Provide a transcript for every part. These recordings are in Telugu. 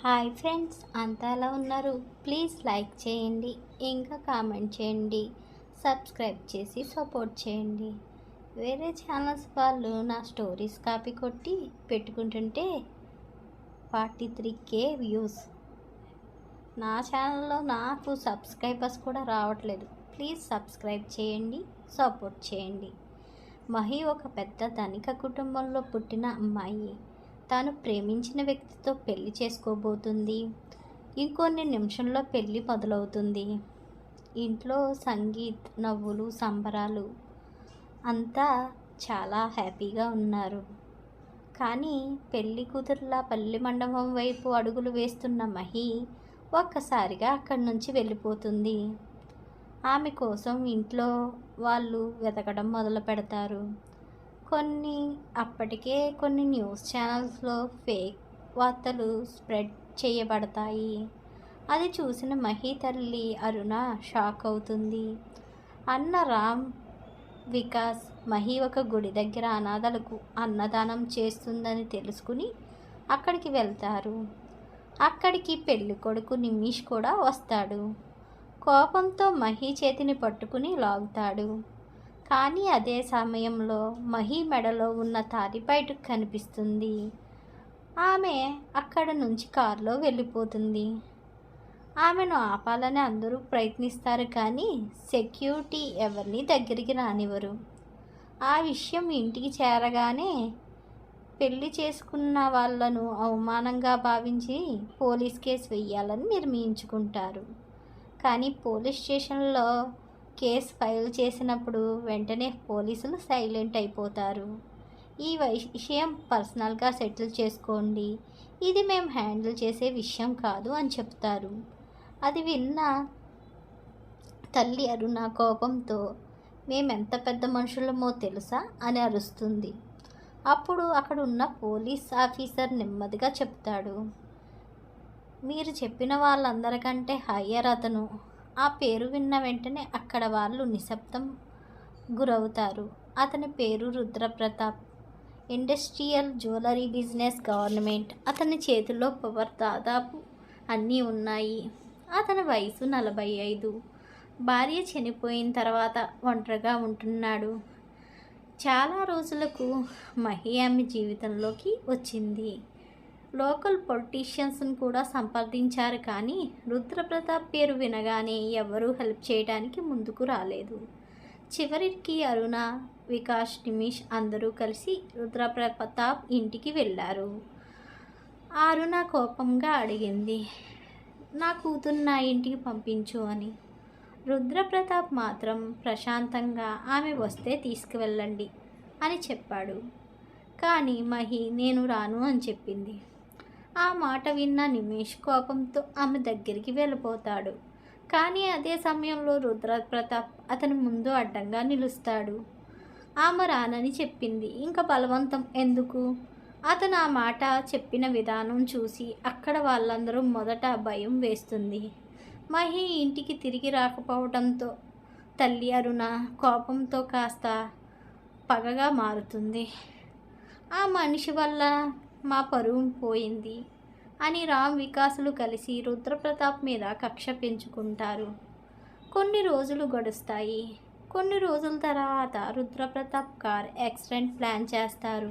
హాయ్ ఫ్రెండ్స్, అంతా ఎలా ఉన్నారు? ప్లీజ్ లైక్ చేయండి, ఇంకా కామెంట్ చేయండి, సబ్స్క్రైబ్ చేసి సపోర్ట్ చేయండి. వేరే ఛానల్స్ వాళ్ళు నా స్టోరీస్ కాపీ కొట్టి పెట్టుకుంటుంటే 43K వ్యూస్. నా ఛానల్లో నాకు సబ్స్క్రైబర్స్ కూడా రావట్లేదు. ప్లీజ్ సబ్స్క్రైబ్ చేయండి, సపోర్ట్ చేయండి. మహి ఒక పెద్ద ధనిక కుటుంబంలో పుట్టిన అమ్మాయి. తాను ప్రేమించిన వ్యక్తితో పెళ్లి చేసుకోబోతుంది. ఇంకొన్ని నిమిషంలో పెళ్ళి మొదలవుతుంది. ఇంట్లో సంగీత్, నవ్వులు, సంబరాలు, అంతా చాలా హ్యాపీగా ఉన్నారు. కానీ పెళ్లి కూతురులా పల్లి మండపం వైపు అడుగులు వేస్తున్న మహి ఒక్కసారిగా అక్కడి నుంచి వెళ్ళిపోతుంది. ఆమె కోసం ఇంట్లో వాళ్ళు వెతకడం మొదలు పెడతారు. అప్పటికే కొన్ని న్యూస్ ఛానల్స్లో ఫేక్ వార్తలు స్ప్రెడ్ చేయబడతాయి. అది చూసిన మహి తల్లి అరుణ షాక్ అవుతుంది. అన్న రామ్ వికాస్ మహి ఒక గుడి దగ్గర అనాథలకు అన్నదానం చేస్తుందని తెలుసుకుని అక్కడికి వెళ్తారు. అక్కడికి పెళ్లి కొడుకు నిమిష్ కూడా వస్తాడు. కోపంతో మహి చేతిని పట్టుకుని లాగుతాడు. కానీ అదే సమయంలో మహి మెడలో ఉన్న తాళి బయటకు కనిపిస్తుంది. ఆమె అక్కడ నుంచి కారులో వెళ్ళిపోతుంది. ఆమెను ఆపాలని అందరూ ప్రయత్నిస్తారు, కానీ సెక్యూరిటీ ఎవరిని దగ్గరికి రానివ్వరు. ఆ విషయం ఇంటికి చేరగానే పెళ్లి చేసుకున్న వాళ్లను అవమానంగా భావించి పోలీస్ కేసు వేయాలని నిర్ణయించుకుంటారు. కానీ పోలీస్ స్టేషన్లో కేసు ఫైల్ చేసినప్పుడు వెంటనే పోలీసులు సైలెంట్ అయిపోతారు. ఈ విషయం పర్సనల్గా సెటిల్ చేసుకోండి, ఇది మేము హ్యాండిల్ చేసే విషయం కాదు అని చెప్తారు. అది విన్న తల్లి అరుణ కోపంతో మేమెంత పెద్ద మనుషులమో తెలుసా అని అరుస్తుంది. అప్పుడు అక్కడ ఉన్న పోలీస్ ఆఫీసర్ నెమ్మదిగా చెప్తాడు, మీరు చెప్పిన వాళ్ళందరికంటే హయ్యర్ అతను. ఆ పేరు విన్న వెంటనే అక్కడ వాళ్ళు నిశ్శబ్దం గురవుతారు. అతని పేరు Rudra Pratap. Industrial jewellery business, government. అతని చేతిలో పవర్ దాదాపు అన్నీ ఉన్నాయి. అతని వయసు 45. భార్య చనిపోయిన తర్వాత ఒంటరిగా ఉంటున్నాడు. చాలా రోజులకు మహి ఆమె జీవితంలోకి వచ్చింది. లోకల్ పొలిటీషియన్స్ను కూడా సంప్రదించారు, కానీ రుద్రప్రతాప్ పేరు వినగానే ఎవరూ హెల్ప్ చేయడానికి ముందుకు రాలేదు. చివరికి అరుణ, వికాస్, నిమిష్ అందరూ కలిసి రుద్రప్రతాప్ ఇంటికి వెళ్ళారు. అరుణ కోపంగా అడిగింది, నా కూతురు నా ఇంటికి పంపించు అని. రుద్రప్రతాప్ మాత్రం ప్రశాంతంగా ఆమె వస్తే తీసుకువెళ్ళండి అని చెప్పాడు. కానీ మహి నేను రాను అని చెప్పింది. ఆ మాట విన్న నిమిష్ కోపంతో ఆమె దగ్గరికి వెళ్ళిపోతాడు. కానీ అదే సమయంలో రుద్రప్రతాప్ అతని ముందు అడ్డంగా నిలుస్తాడు. ఆమె రానని చెప్పింది, ఇంకా బలవంతం ఎందుకు? అతను ఆ మాట చెప్పిన విధానం చూసి అక్కడ వాళ్ళందరూ మొదట భయం వేస్తుంది. మహి ఇంటికి తిరిగి రాకపోవడంతో తల్లి అరుణ కోపంతో కాస్త పగగా మారుతుంది. ఆ మనిషి వల్ల మా పరువు పోయింది అని రామ్, వికాసులు కలిసి రుద్రప్రతాప్ మీద కక్ష పెంచుకుంటారు. కొన్ని రోజులు గడుస్తాయి. కొన్ని రోజుల తర్వాత రుద్రప్రతాప్ కార్ యాక్సిడెంట్ ప్లాన్ చేస్తారు.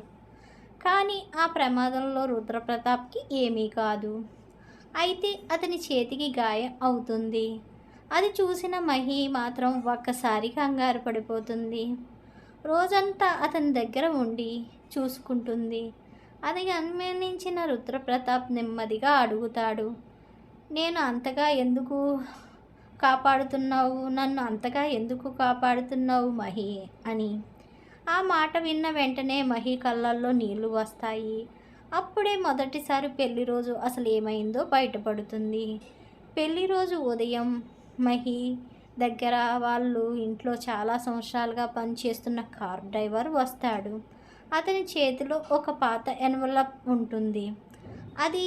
కానీ ఆ ప్రమాదంలో రుద్రప్రతాప్కి ఏమీ కాదు. అయితే అతని చేతికి గాయం అవుతుంది. అది చూసిన మహి మాత్రం ఒక్కసారి కంగారు పడిపోతుంది. రోజంతా అతని దగ్గర ఉండి చూసుకుంటుంది. అది గమనించిన రుద్రప్రతాప్ నెమ్మదిగా అడుగుతాడు, నన్ను అంతగా ఎందుకు కాపాడుతున్నావు మహి అని. ఆ మాట విన్న వెంటనే మహి కళ్ళల్లో నీళ్లు వస్తాయి. అప్పుడే మొదటిసారి పెళ్లి రోజు అసలు ఏమైందో బయటపడుతుంది. పెళ్లి రోజు ఉదయం మహి దగ్గర వాళ్ళు ఇంట్లో చాలా సంవత్సరాలుగా పనిచేస్తున్న కార్ డ్రైవర్ వస్తాడు. అతని చేతిలో ఒక పాత ఎన్వలప్ ఉంటుంది. అది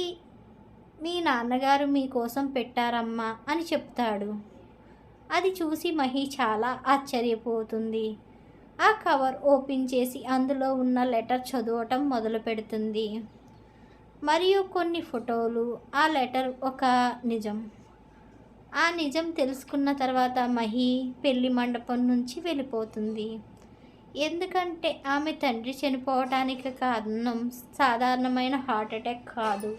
మీ నాన్నగారు మీకోసం పెట్టారమ్మా అని చెప్తాడు. అది చూసి మహి చాలా ఆశ్చర్యపోతుంది. ఆ కవర్ ఓపెన్ చేసి అందులో ఉన్న లెటర్ చదవటం మొదలు పెడుతుంది. మరియు కొన్ని ఫోటోలు. ఆ లెటర్ ఒక నిజం. ఆ నిజం తెలుసుకున్న తర్వాత మహి పెళ్లి మండపం నుంచి వెళ్ళిపోతుంది. ఎందుకంటే ఆమె తండ్రి చనిపోవటానికి కారణం సాధారణమైన హార్ట్ అటాక్ కాదు.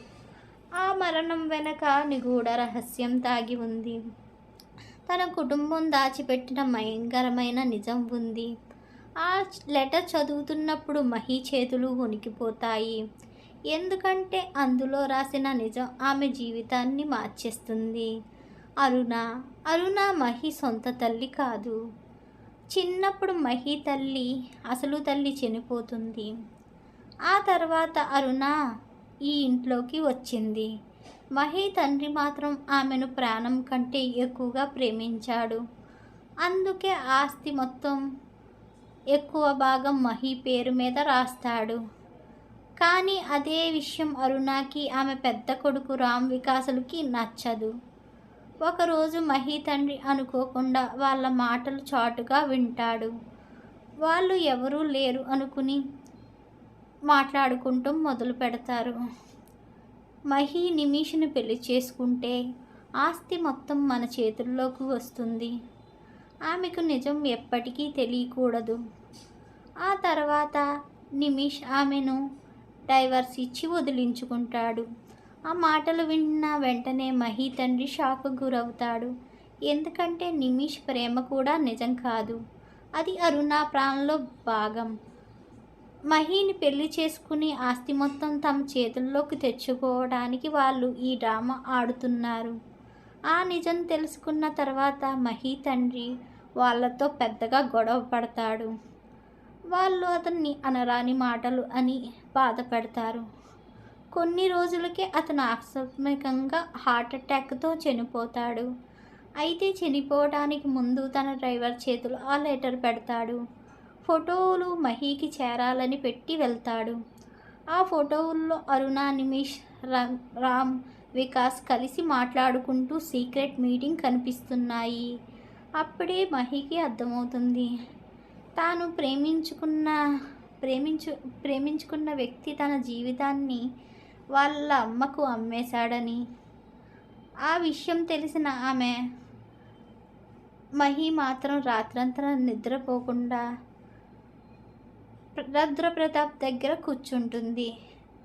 ఆ మరణం వెనక నిగూఢ రహస్యం దాగి ఉంది. తన కుటుంబం దాచిపెట్టిన భయంకరమైన నిజం ఉంది. ఆ లెటర్ చదువుతున్నప్పుడు మహి చేతులు వణికిపోతాయి. ఎందుకంటే అందులో రాసిన నిజం ఆమె జీవితాన్ని మార్చేస్తుంది. అరుణ అరుణ మహి సొంత తల్లి కాదు. చిన్నప్పుడు మహి అసలు తల్లి చనిపోతుంది. ఆ తర్వాత అరుణ ఈ ఇంట్లోకి వచ్చింది. మహి తండ్రి మాత్రం ఆమెను ప్రాణం కంటే ఎక్కువగా ప్రేమించాడు. అందుకే ఆస్తి మొత్తం ఎక్కువ భాగం మహి పేరు మీద రాస్తాడు. కానీ అదే విషయం అరుణకి ఆమె పెద్ద కొడుకు రామ్ వికాసులకి నచ్చదు. ఒకరోజు మహి తండ్రి అనుకోకుండా వాళ్ళ మాటలు చాటుగా వింటాడు. వాళ్ళు ఎవరూ లేరు అనుకుని మాట్లాడుకుంటూ మొదలు పెడతారు. మహి నిమిషను పెళ్లి చేసుకుంటే ఆస్తి మొత్తం మన చేతుల్లోకి వస్తుంది. ఆమెకు నిజం ఎప్పటికీ తెలియకూడదు. ఆ తర్వాత నిమిష్ ఆమెను డైవర్స్ ఇచ్చి వదిలించుకుంటాడు. ఆ మాటలు విన్న వెంటనే మహి తండ్రి షాక్కు గురవుతాడు. ఎందుకంటే నిమిష్ ప్రేమ కూడా నిజం కాదు. అది అరుణ ప్రాణంలో భాగం. మహిని పెళ్లి చేసుకుని ఆస్తి మొత్తం తమ చేతుల్లోకి తెచ్చుకోవడానికి వాళ్ళు ఈ డ్రామా ఆడుతున్నారు. ఆ నిజం తెలుసుకున్న తర్వాత మహి తండ్రి వాళ్ళతో పెద్దగా గొడవ పడతాడు. వాళ్ళు అతన్ని అనరాని మాటలు అని బాధ పెడతారు. కొన్ని రోజులకే అతను ఆకస్మికంగా హార్ట్ అటాక్తో చనిపోతాడు. అయితే చనిపోవడానికి ముందు తన డ్రైవర్ చేతులు ఆ లెటర్ పెడతాడు. ఫోటోలు మహికి చేరాలని పెట్టి వెళ్తాడు. ఆ ఫోటోల్లో అరుణ, నిమిష్, రామ్ వికాస్ కలిసి మాట్లాడుకుంటూ సీక్రెట్ మీటింగ్ కనిపిస్తున్నాయి. అప్పుడే మహికి అర్థమవుతుంది, తాను ప్రేమించుకున్న వ్యక్తి తన జీవితాన్ని వాళ్ళ అమ్మకు అమ్మేశాడని. ఆ విషయం తెలిసిన మహి మాత్రం రాత్రంతా నిద్రపోకుండా రుద్రప్రతాప్ దగ్గర కూర్చుంటుంది.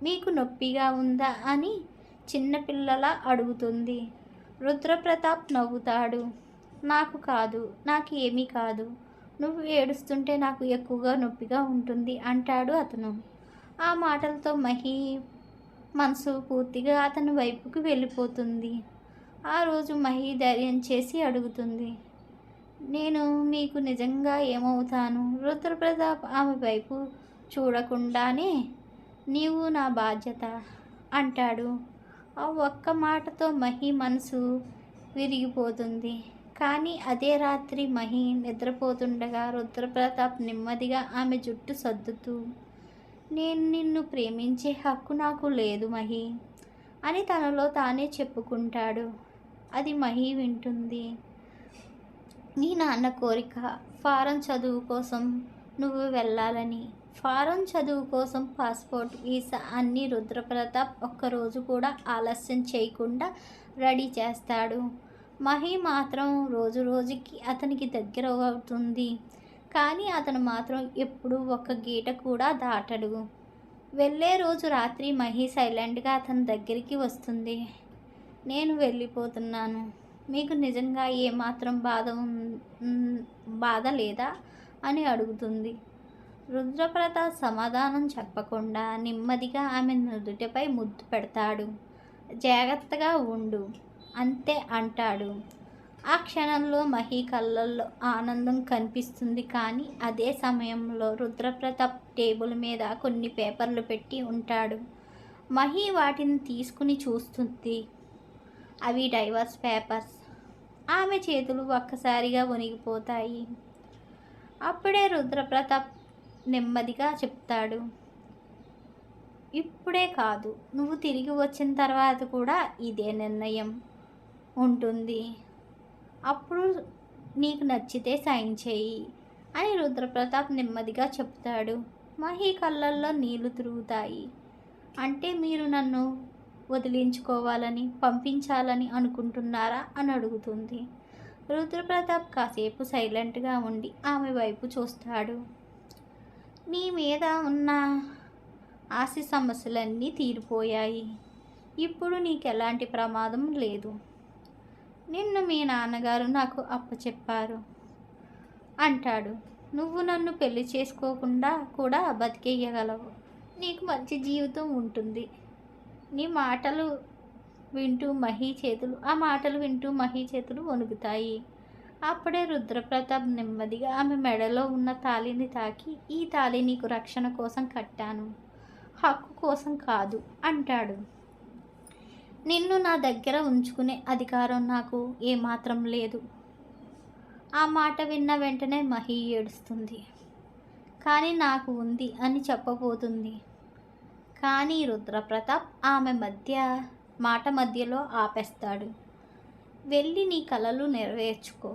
మీకు నొప్పిగా ఉందా అని చిన్నపిల్లలా అడుగుతుంది. రుద్రప్రతాప్ నవ్వుతాడు. నాకు కాదు, నాకు ఏమీ కాదు. నువ్వు ఏడుస్తుంటే నాకు ఎక్కువగా నొప్పిగా ఉంటుంది అంటాడు అతను. ఆ మాటలతో మహి మనసు పూర్తిగా అతని వైపుకు వెళ్ళిపోతుంది. ఆ రోజు మహి ధైర్యం చేసి అడుగుతుంది, నేను మీకు నిజంగా ఏమవుతాను? రుద్రప్రతాప్ ఆమె వైపు చూడకుండానే, నీవు నా బాధ్యత అంటాడు. ఆ ఒక్క మాటతో మహి మనసు విరిగిపోతుంది. కానీ అదే రాత్రి మహి నిద్రపోతుండగా రుద్రప్రతాప్ నెమ్మదిగా ఆమె జుట్టు సర్దుతూ, నేను నిన్ను ప్రేమించే హక్కు నాకు లేదు మహి అని తనలో తానే చెప్పుకుంటాడు. అది మహి వింటుంది. నీ నాన్న కోరిక ఫారెన్ చదువు కోసం నువ్వు వెళ్ళాలని. ఫారెన్ చదువు కోసం పాస్పోర్ట్, వీసా అన్నీ రుద్రప్రతాప్ ఒక్కరోజు కూడా ఆలస్యం చేయకుండా రెడీ చేస్తాడు. మహి మాత్రం రోజు రోజుకి అతనికి దగ్గర అవుతుంది. కానీ అతను మాత్రం ఎప్పుడూ ఒక్క గీట కూడా దాటడు. వెళ్ళే రోజు రాత్రి మహి సైలెంట్గా అతని దగ్గరికి వస్తుంది. నేను వెళ్ళిపోతున్నాను, మీకు నిజంగా ఏమాత్రం బాధ లేదా అని అడుగుతుంది. రుద్రప్రతాప్ సమాధానం చెప్పకుండా నెమ్మదిగా ఆమె నుదుటిపై ముద్దు పెడతాడు. జాగ్రత్తగా ఉండు అంతే అంటాడు. ఆ క్షణంలో మహి కళ్ళల్లో ఆనందం కనిపిస్తుంది. కానీ అదే సమయంలో రుద్రప్రతాప్ టేబుల్ మీద కొన్ని పేపర్లు పెట్టి ఉంటాడు. మహి వాటిని తీసుకుని చూస్తుంది. అవి డైవర్స్ పేపర్స్. ఆమె చేతులు ఒక్కసారిగా వణిగిపోతాయి. అప్పుడే రుద్రప్రతాప్ నెమ్మదిగా చెప్తాడు, ఇప్పుడే కాదు, నువ్వు తిరిగి వచ్చిన తర్వాత కూడా ఇదే నిర్ణయం ఉంటుంది. అప్పుడు నీకు నచ్చితే సైన్ చేయి అని రుద్రప్రతాప్ నెమ్మదిగా చెప్తాడు. మహి కళ్ళల్లో నీళ్లు తిరుగుతాయి. అంటే మీరు నన్ను వదిలించుకోవాలని పంపించాలని అనుకుంటున్నారా అని అడుగుతుంది. రుద్రప్రతాప్ కాసేపు సైలెంట్గా ఉండి ఆమె వైపు చూస్తాడు. నీ మీద ఉన్న ఆస్తి సమస్యలన్నీ తీరిపోయాయి. ఇప్పుడు నీకు ఎలాంటి ప్రమాదం లేదు. నిన్ను మీ నాన్నగారు నాకు అప్పచెప్పారు అంటాడు. నువ్వు నన్ను పెళ్లి చేసుకోకుండా కూడా బతికేయగలవు. నీకు మంచి జీవితం ఉంటుంది. నీ మాటలు వింటూ మహీ చేతులు వణుకుతాయి. అప్పుడే రుద్రప్రతాప్ నెమ్మదిగా ఆమె మెడలో ఉన్న తాళిని తాకి, ఈ తాళి నీకు రక్షణ కోసం కట్టాను, హక్కు కోసం కాదు అంటాడు. నిన్ను నా దగ్గర ఉంచుకునే అధికారం నాకు ఏమాత్రం లేదు. ఆ మాట విన్న వెంటనే మహి ఏడుస్తుంది. కానీ నాకు ఉంది అని చెప్పబోతుంది. కానీ రుద్రప్రతాప్ ఆమె మాట మధ్యలో ఆపేస్తాడు. వెళ్ళి నీ కలలు నెరవేర్చుకో.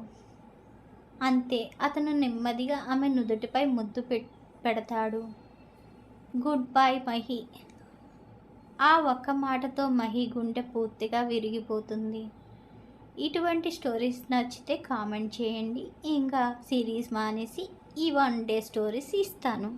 అంతే. అతను నెమ్మదిగా ఆమె నుదుటిపై ముద్దు పెడతాడు. Good bye Mahi. ఆ ఒక్క మాటతో మహి గుండె పూర్తిగా విరిగిపోతుంది. ఇటువంటి స్టోరీస్ నచ్చితే కామెంట్ చేయండి. ఇంకా సిరీస్ మానేసి ఈ 1 డే స్టోరీస్ ఇస్తాను.